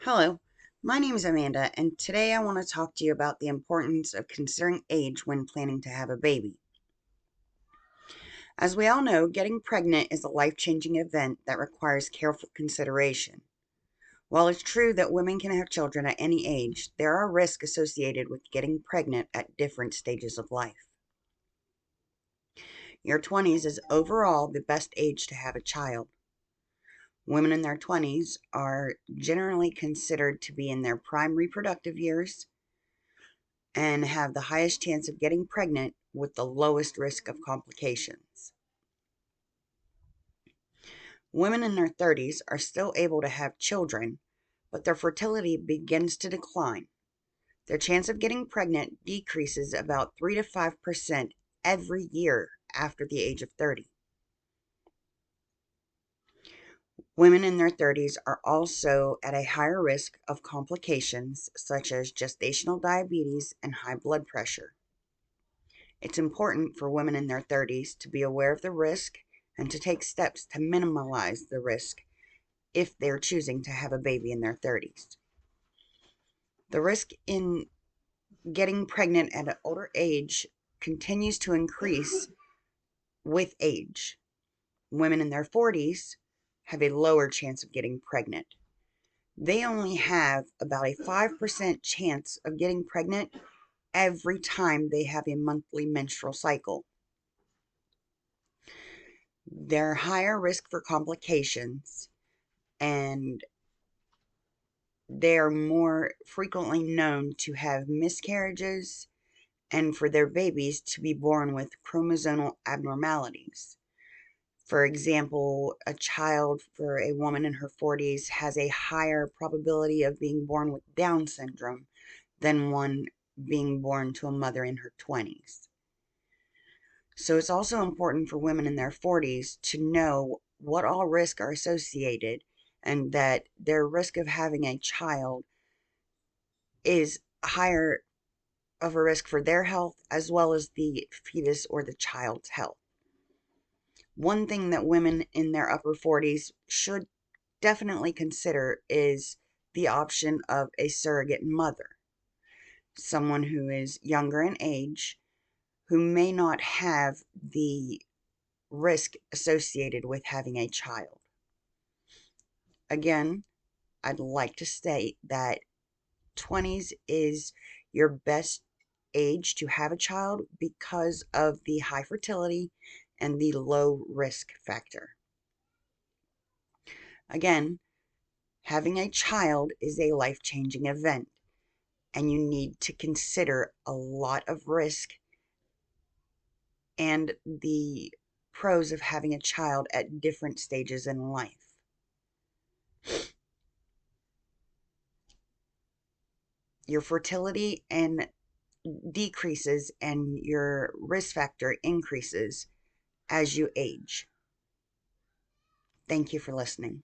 Hello, my name is Amanda, and today I want to talk to you about the importance of considering age when planning to have a baby. As we all know, getting pregnant is a life-changing event that requires careful consideration. While it's true that women can have children at any age, there are risks associated with getting pregnant at different stages of life. Your 20s is overall the best age to have a child. Women in their 20s are generally considered to be in their prime reproductive years and have the highest chance of getting pregnant with the lowest risk of complications. Women in their 30s are still able to have children, but their fertility begins to decline. Their chance of getting pregnant decreases about 3 to 5% every year after the age of 30. Women in their 30s are also at a higher risk of complications such as gestational diabetes and high blood pressure. It's important for women in their 30s to be aware of the risk and to take steps to minimize the risk if they're choosing to have a baby in their 30s. The risk in getting pregnant at an older age continues to increase with age. Women in their 40s have a lower chance of getting pregnant. They only have about a 5% chance of getting pregnant every time they have a monthly menstrual cycle. They're higher risk for complications, and they're more frequently known to have miscarriages and for their babies to be born with chromosomal abnormalities. For example, a child for a woman in her 40s has a higher probability of being born with Down syndrome than one being born to a mother in her 20s. So it's also important for women in their 40s to know what all risks are associated and that their risk of having a child is higher of a risk for their health as well as the fetus or the child's health. One thing that women in their upper 40s should definitely consider is the option of a surrogate mother, someone who is younger in age, who may not have the risk associated with having a child. Again, I'd like to state that 20s is your best age to have a child because of the high fertility and the low risk factor. Again, having a child is a life-changing event, and you need to consider a lot of risk and the pros of having a child at different stages in life. Your fertility and decreases and your risk factor increases as you age. Thank you for listening.